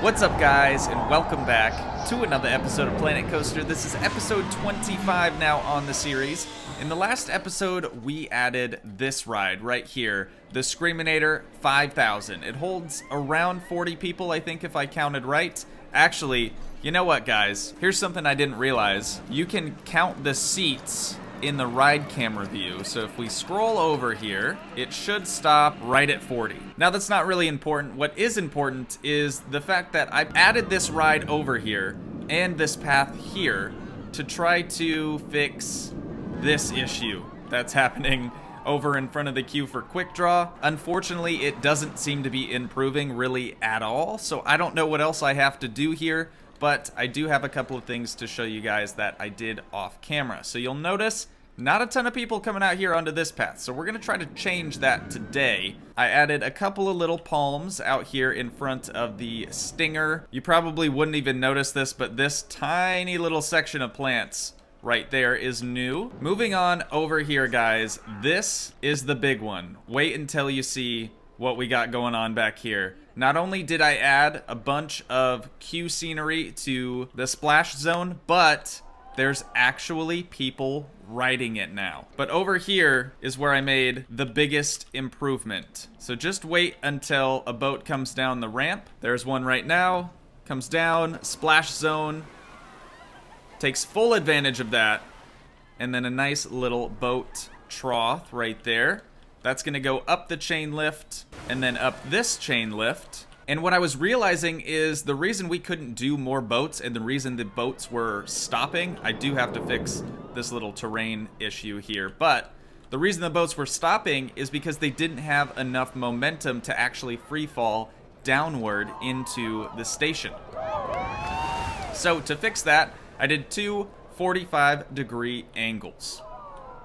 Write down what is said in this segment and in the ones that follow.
What's up, guys, and welcome back to another episode of Planet Coaster. This is episode 25 now on the series. In the last episode, we added this ride right here, the Screaminator 5000. It holds around 40 people, I think, if I counted right. Actually, you know what, guys? Here's something I didn't realize. You can count the seats in the ride camera view. So if we scroll over here, it should stop right at 40. Now that's not really important. What is important is the fact that I've added this ride over here and this path here to try to fix this issue that's happening over in front of the queue for Quick Draw. Unfortunately, it doesn't seem to be improving really at all. So I don't know what else I have to do here, but I do have a couple of things to show you guys that I did off camera. So you'll notice not a ton of people coming out here onto this path, so we're gonna try to change that today. I added a couple of little palms out here in front of the Stinger. You probably wouldn't even notice this, but this tiny little section of plants right there is new. Moving on over here, guys, this is the big one. Wait until you see what we got going on back here. Not only did I add a bunch of queue scenery to the splash zone, but there's actually people riding it now. But over here is where I made the biggest improvement. So just wait until a boat comes down the ramp. There's one right now, comes down, splash zone, takes full advantage of that, and then a nice little boat trough right there. That's gonna go up the chain lift and then up this chain lift. And what I was realizing is the reason we couldn't do more boats and the reason the boats were stopping, I do have to fix this little terrain issue here, but the reason the boats were stopping is because they didn't have enough momentum to actually free fall downward into the station. So to fix that, I did two 45-degree angles.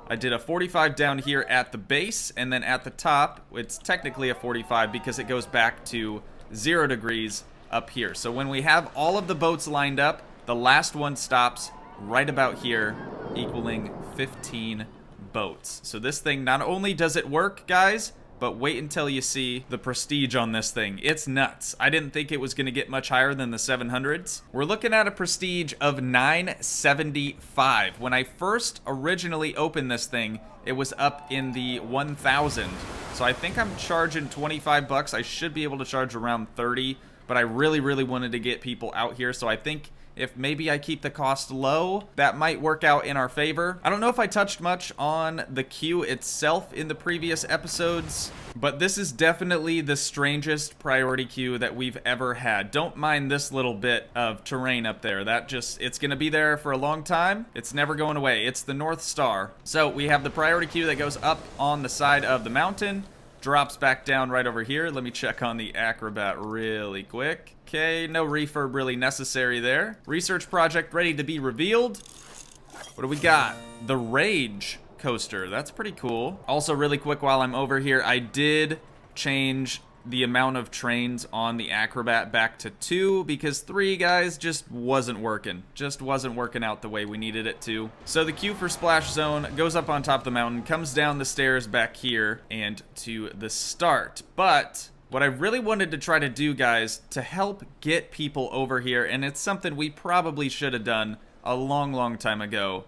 I did a 45 down here at the base, and then at the top, it's technically a 45 because it goes back to 0 degrees up here. So when we have all of the boats lined up, the last one stops right about here, equaling 15 boats. So this thing, not only does it work, guys, but wait until you see the prestige on this thing. It's nuts. I didn't think it was gonna get much higher than the 700s. We're looking at a prestige of 975. When I first originally opened this thing, it was up in the 1,000. So I think I'm charging 25 bucks. I should be able to charge around 30, but I really wanted to get people out here. So I think if maybe I keep the cost low, that might work out in our favor. I don't know if I touched much on the queue itself in the previous episodes, but this is definitely the strangest priority queue that we've ever had. Don't mind this little bit of terrain up there. It's gonna be there for a long time. It's never going away. It's the North Star. So we have the priority queue that goes up on the side of the mountain, drops back down right over here. Let me check on the Acrobat really quick. Okay, no refurb really necessary there. Research project ready to be revealed. What do we got? The Rage coaster. That's pretty cool. Also, really quick while I'm over here, I did change the amount of trains on the Acrobat back to 2 because 3, guys, just wasn't working. Just wasn't working out the way we needed it to. So the queue for Splash Zone goes up on top of the mountain, comes down the stairs back here and to the start. But what I really wanted to try to do, guys, to help get people over here, and it's something we probably should have done a long time ago,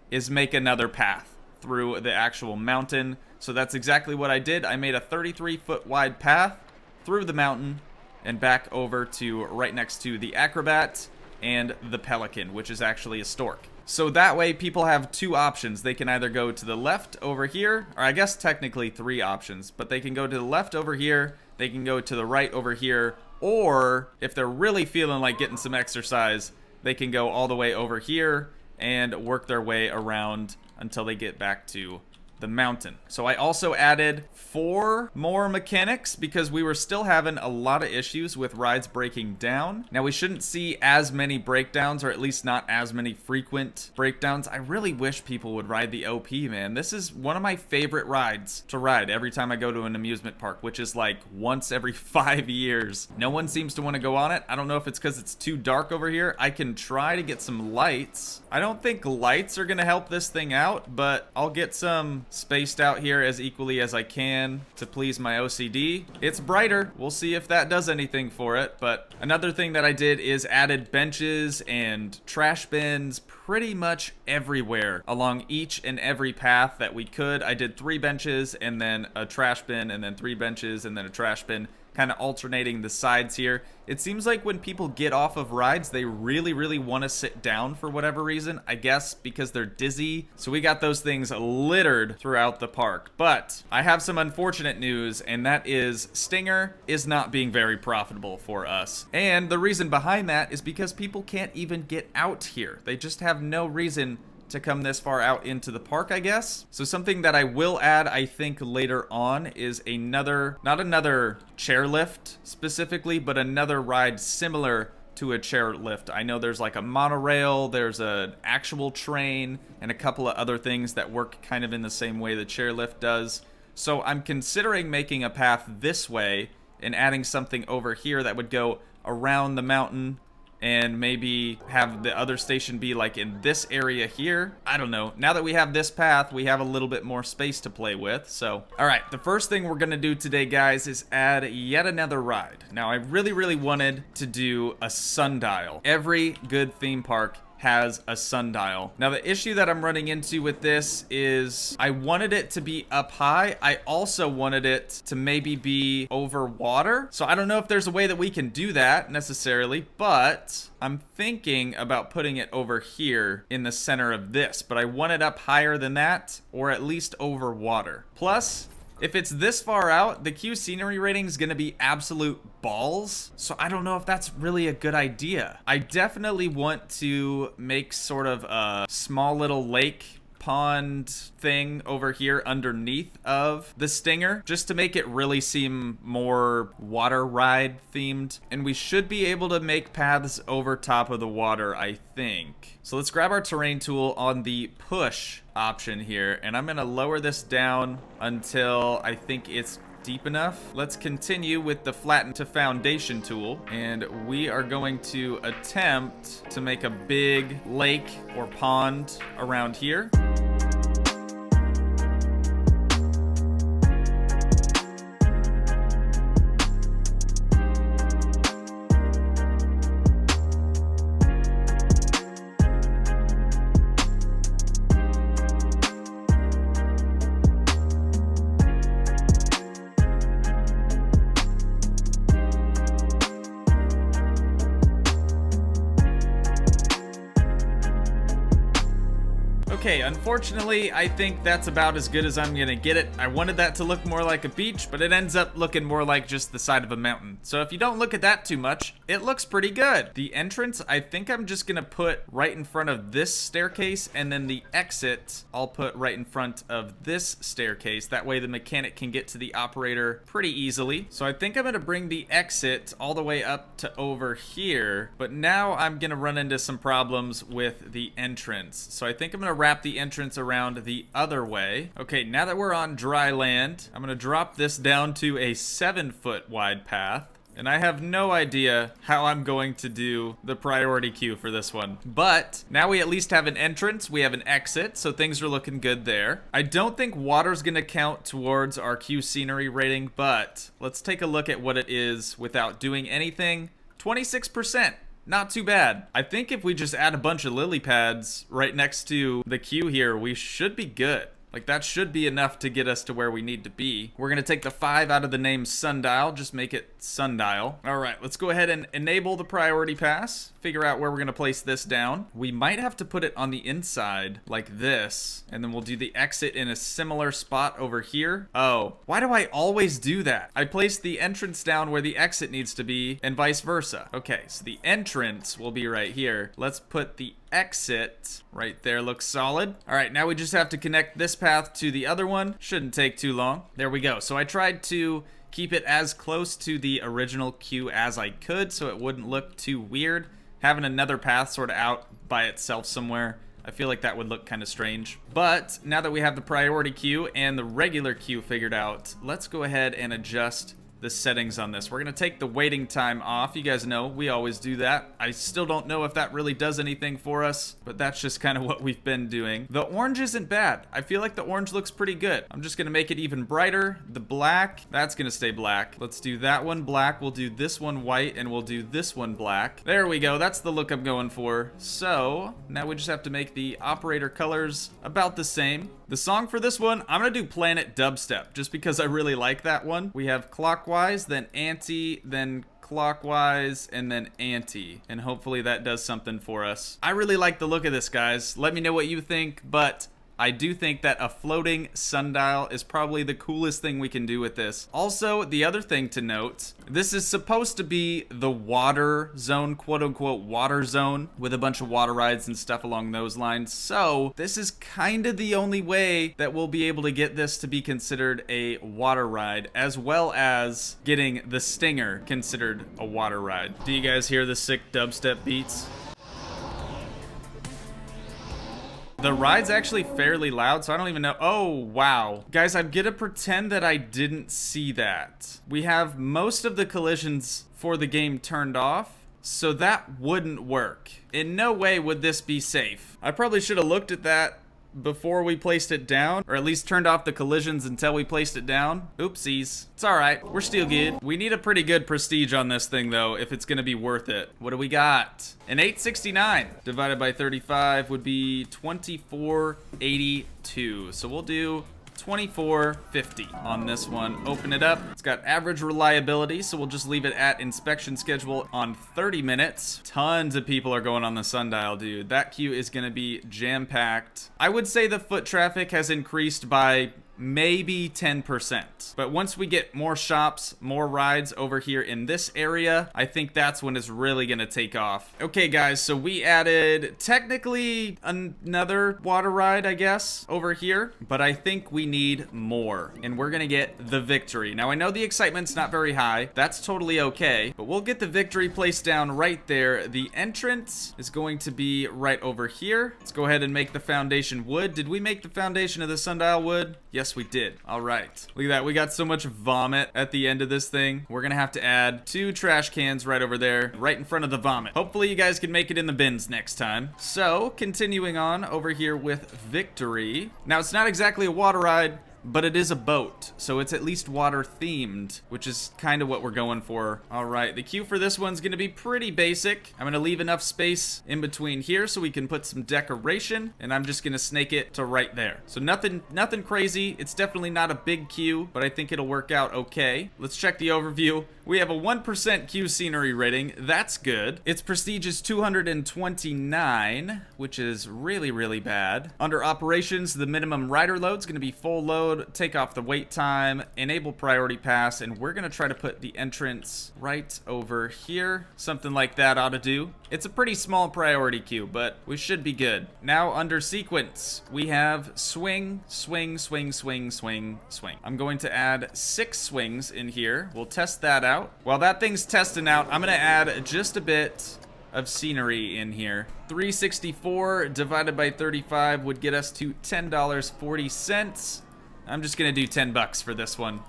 is make another path through the actual mountain. So that's exactly what I did. I made a 33-foot wide path through the mountain and back over to right next to the Acrobat and the Pelican, which is actually a stork. So that way people have two options. They can either go to the left over here, or I guess technically 3 options, but they can go to the left over here, they can go to the right over here, or if they're really feeling like getting some exercise, they can go all the way over here and work their way around until they get back to the mountain. So I also added 4 more mechanics because we were still having a lot of issues with rides breaking down. Now we shouldn't see as many breakdowns, or at least not as many frequent breakdowns. I really wish people would ride the OP, man. This is one of my favorite rides to ride every time I go to an amusement park, which is like once every 5 years. No one seems to want to go on it. I don't know if it's because it's too dark over here. I can try to get some lights. I don't think lights are gonna help this thing out, but I'll get some spaced out here as equally as I can to please my OCD. It's brighter. We'll see if that does anything for it. But another thing that I did is added benches and trash bins pretty much everywhere along each and every path that we could. I did 3 benches and then a trash bin and then 3 benches and then a trash bin, kind of alternating the sides here. It seems like when people get off of rides, they really want to sit down for whatever reason. I guess because they're dizzy. So we got those things littered throughout the park. But I have some unfortunate news, and that is Stinger is not being very profitable for us. And the reason behind that is because people can't even get out here. They just have no reason to come this far out into the park, I guess. So something that I will add, I think, later on is another, not another chairlift specifically, but another ride similar to a chairlift. I know there's like a monorail, there's an actual train, and a couple of other things that work kind of in the same way the chairlift does. So I'm considering making a path this way and adding something over here that would go around the mountain and maybe have the other station be like in this area here. I don't know. Now that we have this path, we have a little bit more space to play with. So, all right, the first thing we're gonna do today, guys, is add yet another ride. Now, I really wanted to do a sundial. Every good theme park has a sundial. Now, the issue that I'm running into with this is I wanted it to be up high. I also wanted it to maybe be over water. So I don't know if there's a way that we can do that necessarily, but I'm thinking about putting it over here in the center of this, but I want it up higher than that, or at least over water. Plus, if it's this far out, the Q scenery rating is going to be absolute balls. So I don't know if that's really a good idea. I definitely want to make sort of a small little lake pond thing over here underneath of the Stinger, just to make it really seem more water ride themed. And we should be able to make paths over top of the water, I think. So let's grab our terrain tool on the push option here, and I'm gonna lower this down until I think it's deep enough. Let's continue with the flatten to foundation tool, and we are going to attempt to make a big lake or pond around here. Okay, unfortunately, I think that's about as good as I'm gonna get it. I wanted that to look more like a beach, but it ends up looking more like just the side of a mountain. So if you don't look at that too much, it looks pretty good. The entrance, I think I'm just gonna put right in front of this staircase, and then the exit, I'll put right in front of this staircase. That way the mechanic can get to the operator pretty easily. So I think I'm gonna bring the exit all the way up to over here, but now I'm gonna run into some problems with the entrance. So I think I'm gonna wrap the entrance around the other way. Okay, now that we're on dry land, I'm gonna drop this down to a 7-foot wide path. And I have no idea how I'm going to do the priority queue for this one. But now we at least have an entrance, we have an exit, so things are looking good there. I don't think water's gonna count towards our queue scenery rating, but let's take a look at what it is without doing anything. 26%. Not too bad. I think if we just add a bunch of lily pads right next to the queue here, we should be good. Like, that should be enough to get us to where we need to be. We're gonna take the 5 out of the name sundial, just make it sundial. All right, let's go ahead and enable the priority pass, figure out where we're gonna place this down. We might have to put it on the inside like this, and then we'll do the exit in a similar spot over here. Oh, why do I always do that? I placed the entrance down where the exit needs to be and vice versa. Okay, so the entrance will be right here. Let's put the exit right there. Looks solid. All right, now we just have to connect this path to the other one. Shouldn't take too long. There we go. So I tried to keep it as close to the original queue as I could so it wouldn't look too weird. Having another path sort of out by itself somewhere, I feel like that would look kind of strange. But now that we have the priority queue and the regular queue figured out, let's go ahead and adjust the settings on this. We're gonna take the waiting time off. You guys know we always do that. I still don't know if that really does anything for us, but that's just kind of what we've been doing. The orange isn't bad. I feel like the orange looks pretty good. I'm just gonna make it even brighter. The black, that's gonna stay black. Let's do that one black. We'll do this one white, and we'll do this one black. There we go. That's the look I'm going for. So now we just have to make the operator colors about the same. The song for this one, I'm gonna do Planet Dubstep, just because I really like that one. We have clockwise, then anti, then clockwise, and then anti, and hopefully that does something for us. I really like the look of this, guys. Let me know what you think, but I do think that a floating sundial is probably the coolest thing we can do with this. Also, the other thing to note, this is supposed to be the water zone, quote-unquote water zone, with a bunch of water rides and stuff along those lines. So this is kind of the only way that we'll be able to get this to be considered a water ride, as well as getting the Stinger considered a water ride. Do you guys hear the sick dubstep beats? The ride's actually fairly loud, so I don't even know. Oh, wow. Guys, I'm gonna pretend that I didn't see that. We have most of the collisions for the game turned off, so that wouldn't work. In no way would this be safe. I probably should have looked at that before we placed it down, or at least turned off the collisions until we placed it down. Oopsies. It's all right. We're still good. We need a pretty good prestige on this thing, though, if it's gonna be worth it. What do we got? An 869 divided by 35 would be 2482. So we'll do 2450 on this one. Open it up. It's got average reliability, so we'll just leave it at inspection schedule on 30 minutes. Tons of people are going on the sundial, dude. That queue is gonna be jam-packed. I would say the foot traffic has increased by maybe 10%. But once we get more shops, more rides over here in this area, I think that's when it's really gonna take off. Okay, guys, so we added technically another water ride, I guess, over here, but I think we need more, and we're gonna get the Victory. Now, I know the excitement's not very high. That's totally okay, but we'll get the Victory placed down right there. The entrance is going to be right over here. Let's go ahead and make the foundation wood. Did we make the foundation of the sundial wood? Yes, we did. All right. Look at that. We got so much vomit at the end of this thing. We're gonna have to add 2 trash cans right over there, right in front of the vomit. Hopefully you guys can make it in the bins next time. So, continuing on over here with Victory. Now, it's not exactly a water ride, but it is a boat, so it's at least water themed, which is kind of what we're going for. All right, the queue for this one's gonna be pretty basic. I'm gonna leave enough space in between here so we can put some decoration, and I'm just gonna snake it to right there. So nothing crazy. It's definitely not a big queue, but I think it'll work out okay. Let's check the overview. We have a 1% queue scenery rating. That's good. Its prestige is 229, which is really, really bad. Under operations, the minimum rider load is gonna be full load. Take off the wait time, enable priority pass, and we're gonna try to put the entrance right over here. Something like that ought to do. It's a pretty small priority queue, but we should be good. Now under sequence, we have swing, swing, swing, swing, swing, swing. I'm going to add 6 swings in here. We'll test that out. While that thing's testing out, I'm gonna add just a bit of scenery in here. 364 divided by 35 would get us to $10.40. I'm just gonna do 10 bucks for this one.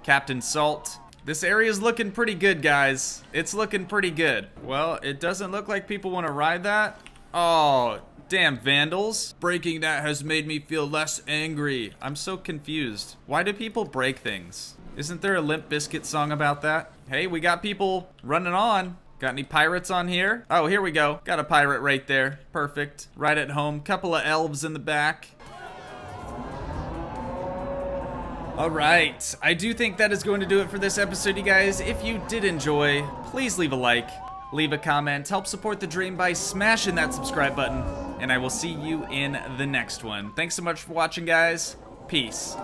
Captain Salt. This area's looking pretty good, guys. It's looking pretty good. Well, it doesn't look like people want to ride that. Oh, damn vandals. Breaking that has made me feel less angry. I'm so confused. Why do people break things? Isn't there a Limp Bizkit song about that? Hey, we got people running on. Got any pirates on here? Oh, here we go. Got a pirate right there. Perfect. Right at home. Couple of elves in the back. All right, I do think that is going to do it for this episode, you guys. If you did enjoy, please leave a like, leave a comment, help support the dream by smashing that subscribe button, and I will see you in the next one. Thanks so much for watching, guys. Peace.